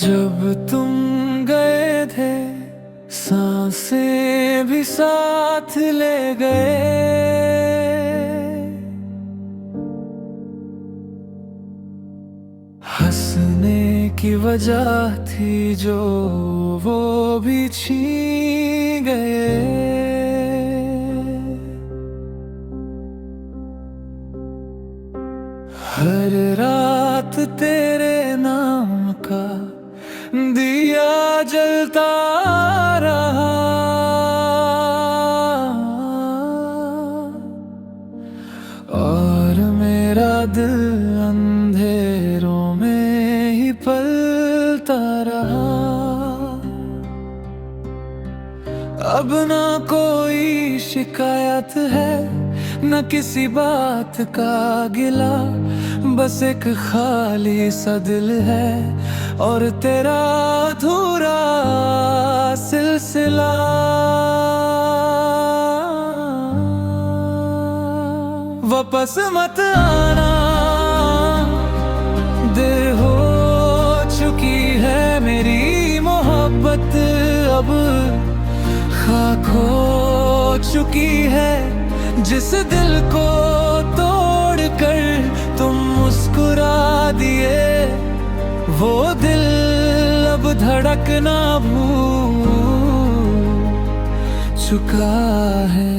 जब तुम गए थे सांसें भी साथ ले गए। हंसने की वजह थी जो वो भी छीन गए। हर रात तेरे नाम का दिया जलता रहा, और मेरा दिल अंधेरों में ही पलता रहा। अब ना कोई शिकायत है, न किसी बात का गिला, बस एक खाली सा दिल है और तेरा अधूरा सिलसिला। वापस मत आना, देर हो चुकी है मेरी मोहब्बत, अब खाक हो चुकी है। जिस दिल को तोड़ कर तुम मुस्कुरा दिए, वो दिल अब धड़कना भूल चुका है।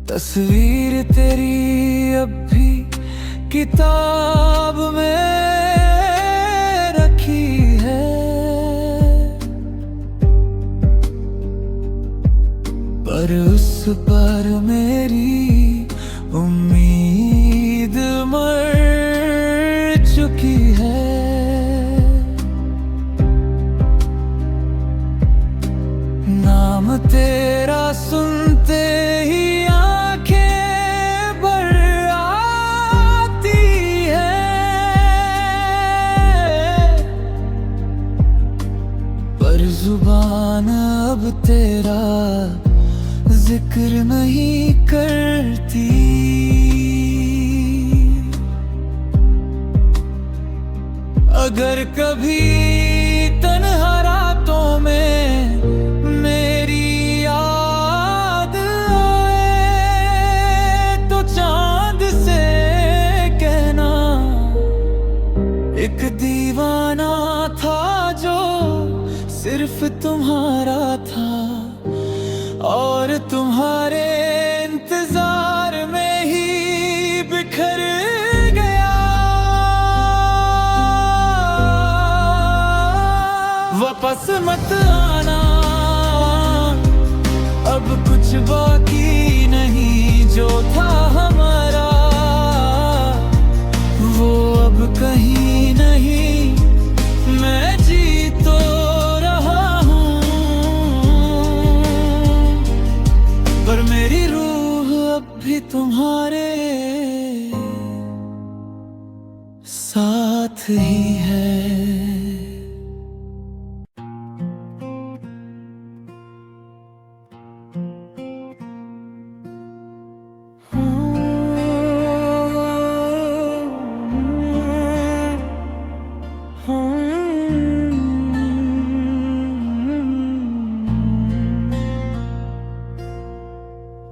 तस्वीर तेरी अब भी किताब में रखी है, पर उस पर मेरी उम्मीद मर चुकी है। नाम तेरा सुनते ही आंखें भर आती है, पर जुबान अब तेरा जिक्र नहीं करती। अगर कभी तन्हा रातों में मेरी याद आए, तो चांद से कहना एक दीवाना था जो सिर्फ तुम्हारा था, और तुम्हारे इंतजार में ही बिखर गया। वापस मत आना, अब कुछ बाकी नहीं, जो था हमारा वो अब कहीं नहीं। मैं जी तो रहा हूँ, पर मेरी रूह अब भी तुम्हारे साथ ही है।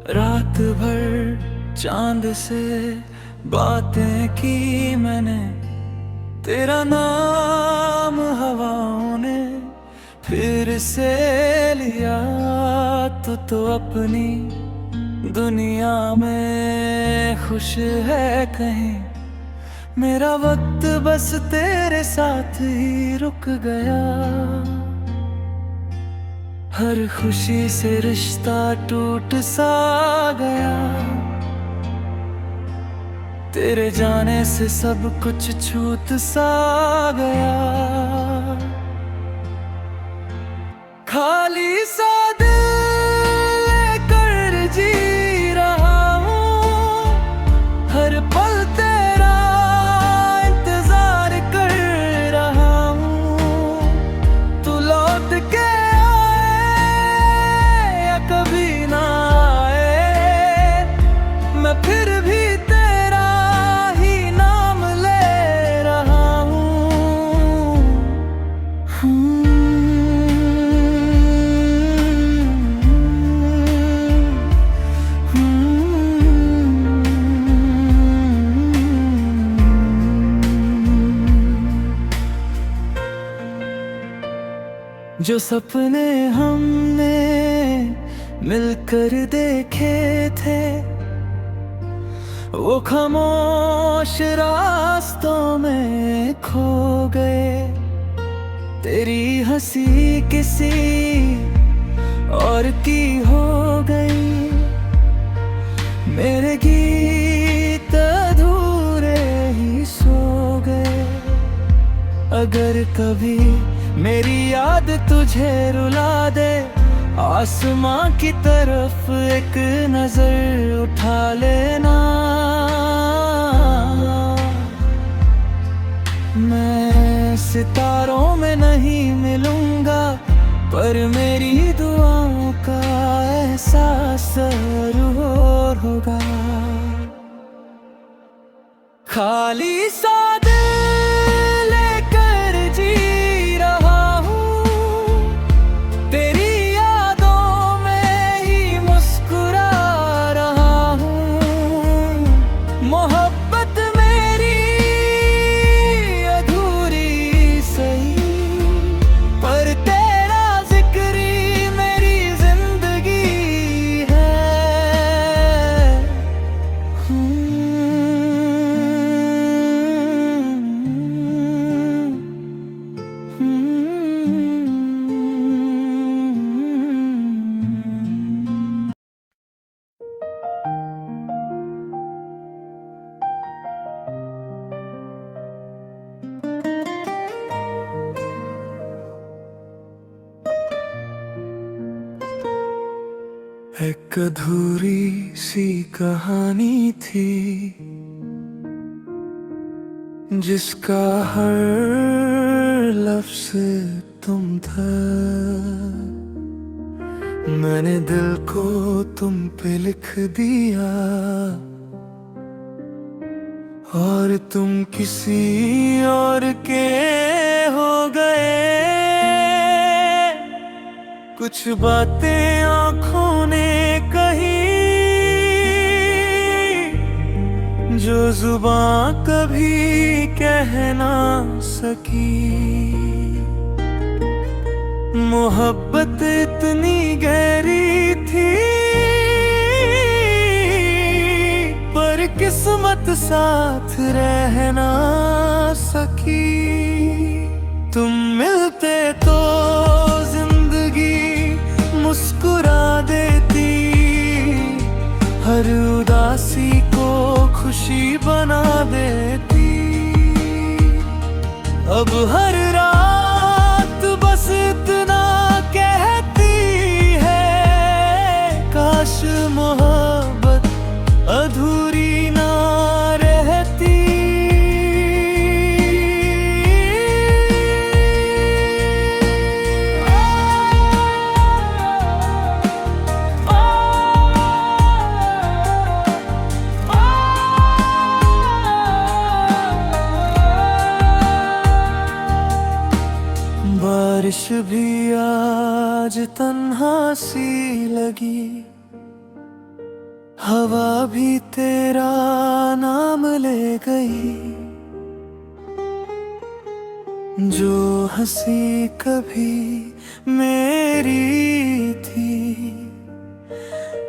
रात भर चांद से बातें की मैंने, तेरा नाम हवाओं ने फिर से लिया। तो अपनी दुनिया में खुश है कहीं, मेरा वक्त बस तेरे साथ ही रुक गया। हर खुशी से रिश्ता टूट सा गया, तेरे जाने से सब कुछ छूट सा गया। खाली सा दिल लेकर जी रहा हूँ, हर पल तेरा इंतजार कर रहा हूँ। तू लौट के कभी ना आए, मैं फिर भी तेरा ही नाम ले रहा हूँ। जो सपने हमने मिलकर देखे थे वो खामोश रास्तों में खो गए। तेरी हंसी किसी और की हो गई, मेरे गीत अधूरे ही सो गए। अगर कभी मेरी याद तुझे रुला दे, आसमां की तरफ एक नजर उठा लेना। मैं सितारों में नहीं मिलूंगा, पर मेरी दुआओं का एहसास जरूर होगा। खाली सा दिल लेकर जी रहा हूँ, तेरी यादों में ही मुस्कुरा रहा हूँ। मोहब्बत मेरी अधूरी सही, पर तेरा जिक्र ही मेरी जिंदगी है। एक अधूरी सी कहानी थी जिसका हर लफ्ज तुम था। मैंने दिल को तुम पे लिख दिया और तुम किसी और के हो गए। कुछ बातें आँखों ने कही जो जुबां कभी कह ना सकी। मोहब्बत इतनी गहरी थी, पर किस्मत साथ रह ना सकी। तुम मिलते तो मुस्कुरा देती, हर उदासी को खुशी बना देती। अब हर रात बस इतना कहती है, काश मोहब्बत अधूरी ना रहती। बारिश भी आज तन्हा सी लगी, हवा भी तेरा नाम ले गई। जो हंसी कभी मेरी थी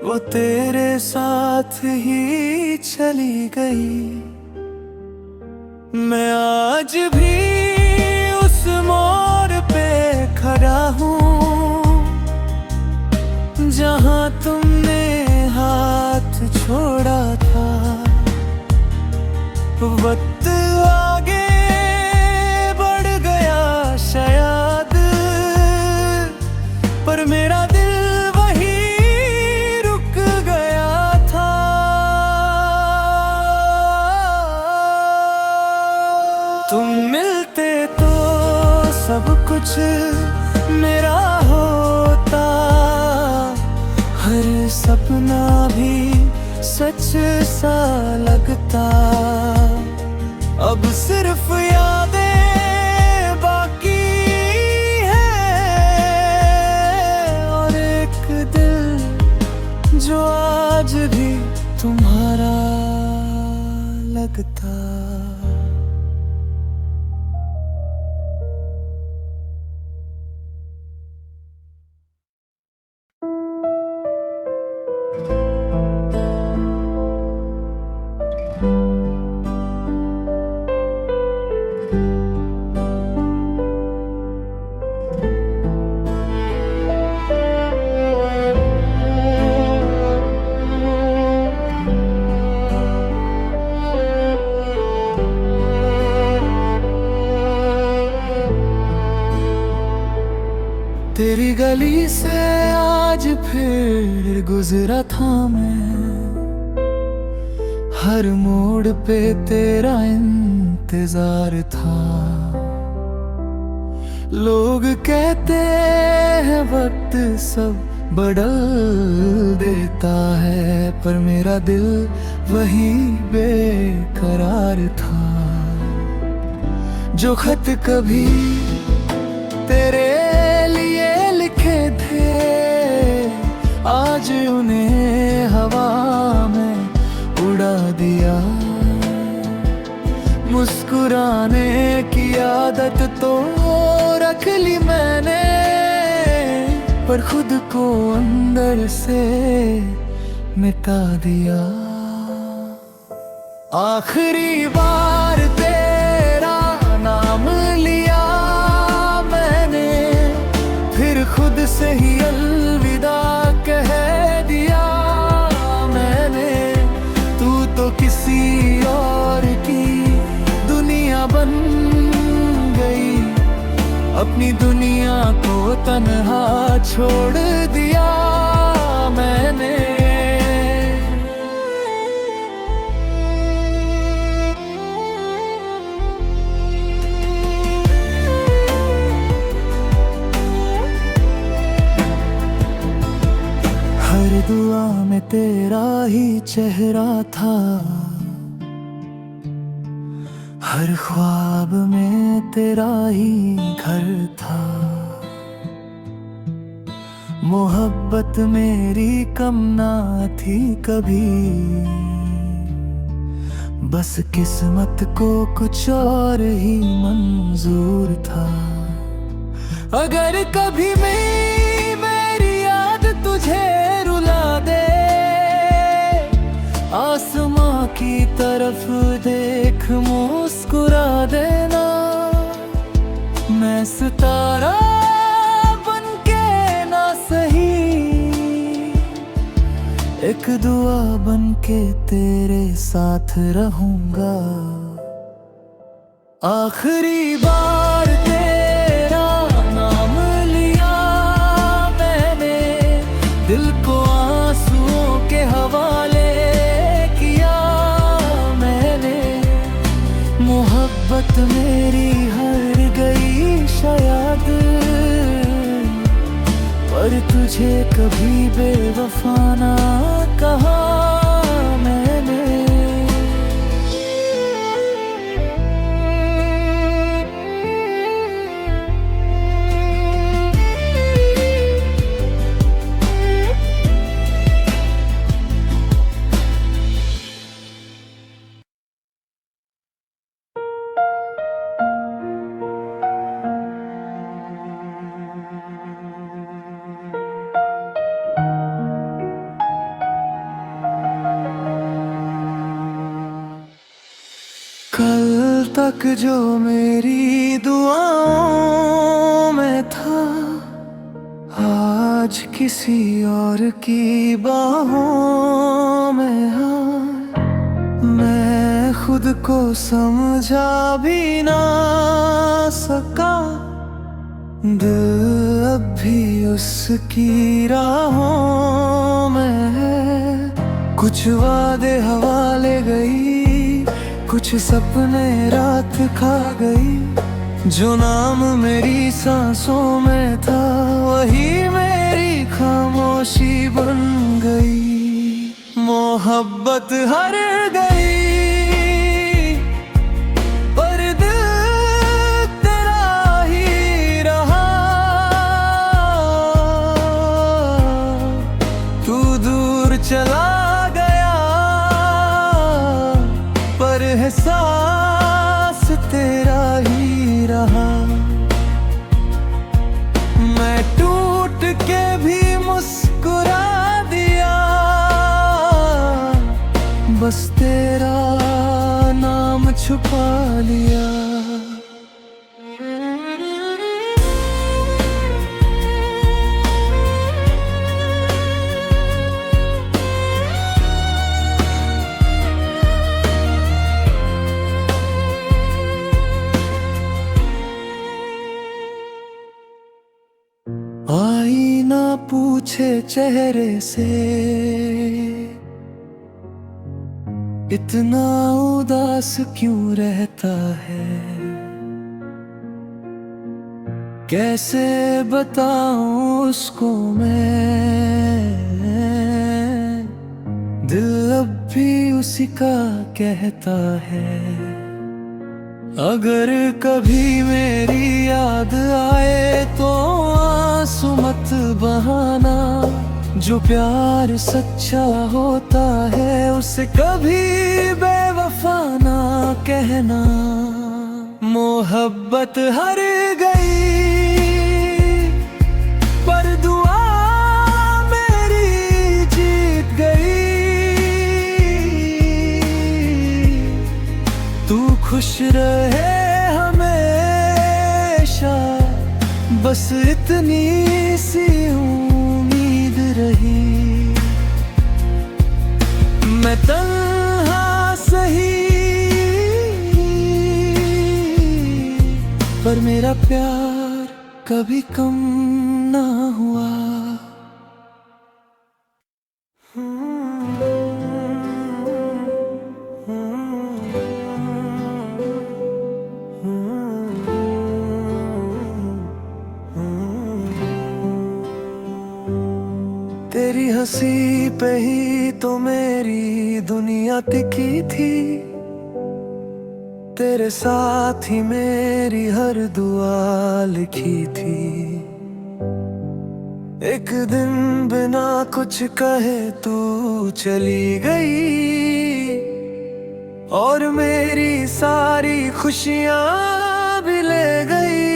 वो तेरे साथ ही चली गई। मैं आज भी उस मोड़ पे खड़ा हूँ जहाँ तुमने हाथ छोड़ा था। वक्त आगे बढ़ गया शायद, पर मेरा दिल वही रुक गया था। तुम मिलते तो सब कुछ मेरा होता, हर सपना भी सच सा लगता। अब सिर्फ यादें बाकी सकता। तेरी गली से आज फिर गुजरा था मैं, हर मोड़ पे तेरा इंतजार था। लोग कहते हैं वक्त सब बदल देता है, पर मेरा दिल वही बेकरार था। जो खत कभी तेरे लिखे थे, आज उन्हें हवा में उड़ा दिया। मुस्कुराने की आदत तो रख ली मैंने, पर खुद को अंदर से मिटा दिया। आखिरी बार तेरा नाम लिया मैंने, फिर खुद से ही अलविदा कह दिया मैंने। तू तो किसी और की दुनिया बन गई, अपनी दुनिया को तन्हा छोड़ दिया मैंने। हर दुआ में तेरा ही चेहरा था, हर ख्वाब में तेरा ही घर था। मोहब्बत मेरी कम ना थी कभी, बस किस्मत को कुछ और ही मंजूर था। अगर कभी मेरी याद तुझे रुला दे, आसमां की तरफ देख मुस्कुरा देना। मैं सितारा बनके ना सही, एक दुआ बनके तेरे साथ रहूंगा। आखिरी बार तेरा नाम लिया मैंने, दिल को आंसुओं के हवाले मोहब्बत मेरी हार गई शायद, पर तुझे कभी बेवफा ना कहा मैंने। कल तक जो मेरी दुआओं में था, आज किसी और की बाहों में है। मैं खुद को समझा भी ना सका, दिल अब भी उसकी राहों में है। कुछ वादे हवा ले गई, कुछ सपने रात खा गई। जो नाम मेरी सांसों में था, वही मेरी खामोशी बन गई। मोहब्बत हार गई, पर दिल तेरा ही रहा। तू दूर चला गया, पर है छुपा लिया। आईना पूछे चेहरे से, इतना उदास क्यों रहता है। कैसे बताऊं उसको मैं, दिल अब भी उसी का कहता है। अगर कभी मेरी याद आए तो आंसू मत बहाना। जो प्यार सच्चा होता है उसे कभी बेवफा ना कहना। मोहब्बत हार गई पर दुआ मेरी जीत गई। तू खुश रहे हमेशा, बस इतनी सी उम्मीद रही। मैं तन्हा सही पर मेरा प्यार कभी कम ना हुआ। तेरी हंसी पे ही तो मेरी दुनिया टिकी थी। तेरे साथ ही मेरी हर दुआ लिखी थी। एक दिन बिना कुछ कहे तू चली गई और मेरी सारी खुशियां भी ले गई।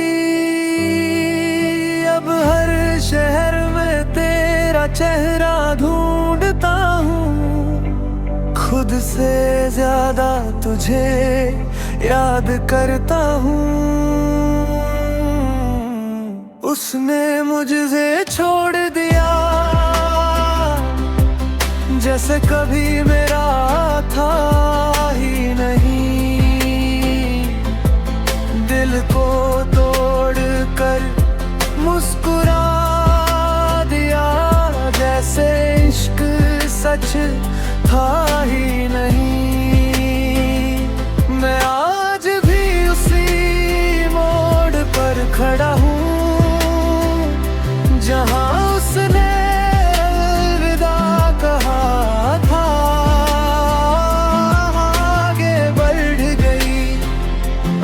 अब हर शहर में तेरा चेहरा ढूंढता हूँ, खुद से ज्यादा तुझे याद करता हूँ। उसने मुझे छोड़ दिया जैसे कभी मेरा था ही नहीं। दिल को तोड़ कर मुस्कुरा दिया जैसे इश्क सच था ही नहीं। मैं आज भी उसी मोड़ पर खड़ा हूँ जहाँ उसने अलविदा कहा था। आगे बढ़ गई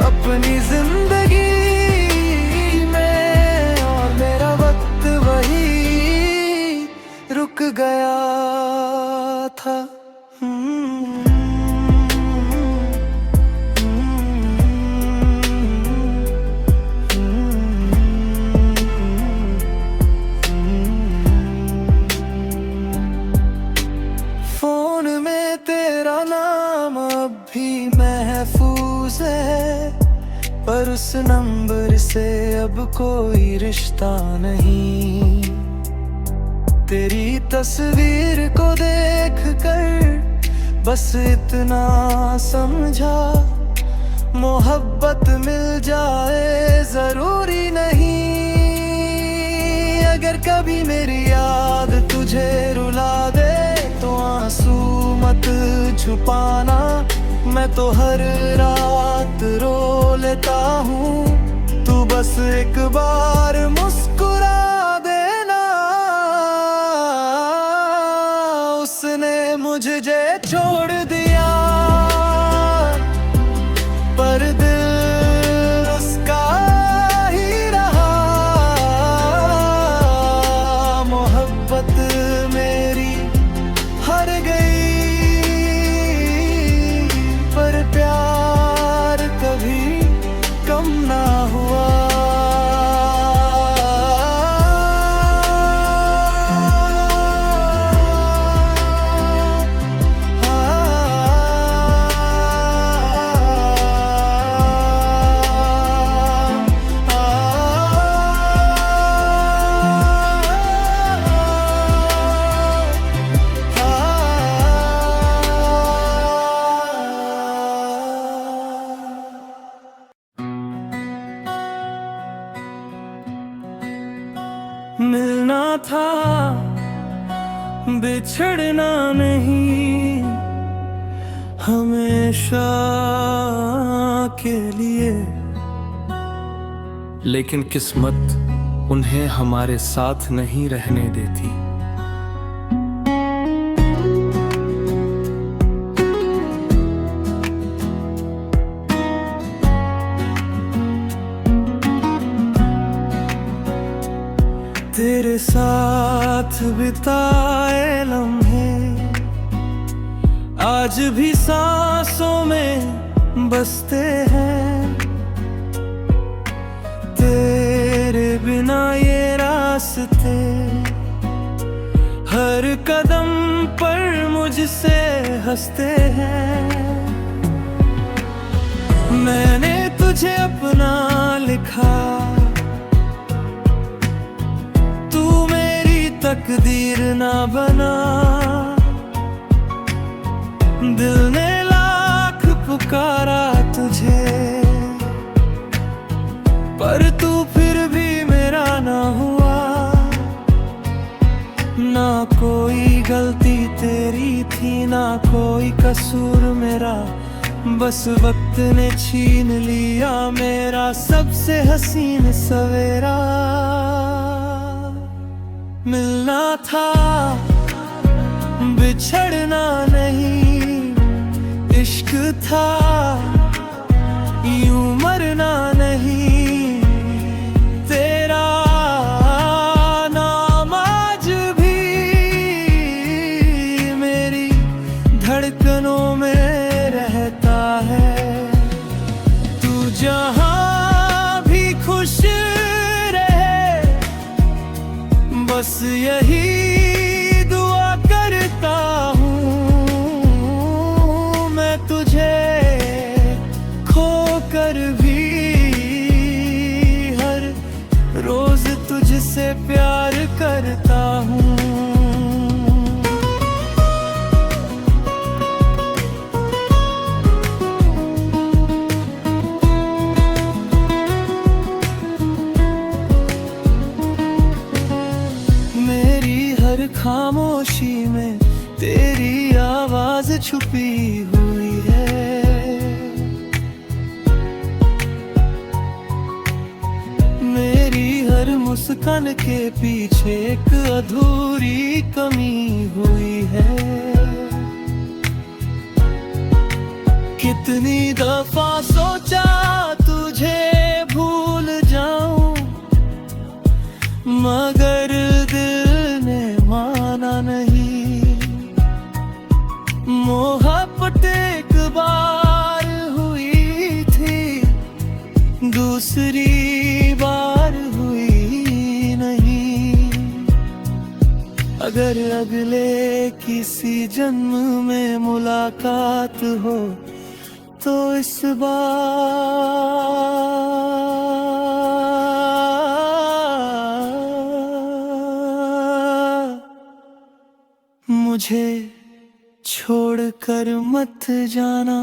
अपनी जिंदगी में और मेरा वक्त वही रुक गया था। फोन में तेरा नाम अब भी महफूज है, पर उस नंबर से अब कोई रिश्ता नहीं। तेरी तस्वीर को देख कर बस इतना समझा, मोहब्बत मिल जाए जरूरी नहीं। अगर कभी मेरी याद तुझे रुला दे तो आंसू मत छुपाना। मैं तो हर रात रो लेता हूँ, तू बस एक बार मुस्कुरा देना। उसने मुझे छोड़ दिया पर दिल उसका ही रहा। मोहब्बत मेरी हार गई पर प्यार कभी कम ना हुआ। मिलना था, बिछड़ना नहीं, हमेशा के लिए। लेकिन किस्मत उन्हें हमारे साथ नहीं रहने देती। तेरे साथ बिताए लम्हे आज भी सांसों में बसते हैं। तेरे बिना ये रास्ते हर कदम पर मुझसे हंसते हैं। मैंने तुझे अपना लिखा, तकदीर ना बना। दिल ने लाख पुकारा तुझे, पर तू फिर भी मेरा ना हुआ। ना कोई गलती तेरी थी, ना कोई कसूर मेरा, बस वक्त ने छीन लिया मेरा सबसे हसीन सवेरा। मिलना था, बिछड़ना नहीं, इश्क था, यूं मरना नहीं। तेरा नाम आज भी मेरी धड़कनों में रहता है। तू जहां भी खुश बस यही दुआ करता हूँ, मैं तुझे खोकर भी हर रोज तुझसे प्यार करता हूँ। खामोशी में तेरी आवाज छुपी हुई है। मेरी हर मुस्कान के पीछे एक अधूरी कमी हुई है। कितनी दफा सोचा तुझे भूल जाऊं, मगर नहीं। मोहब्बत एक बार हुई थी, दूसरी बार हुई नहीं। अगर अगले किसी जन्म में मुलाकात हो तो इस बार मुझे छोड़कर मत जाना।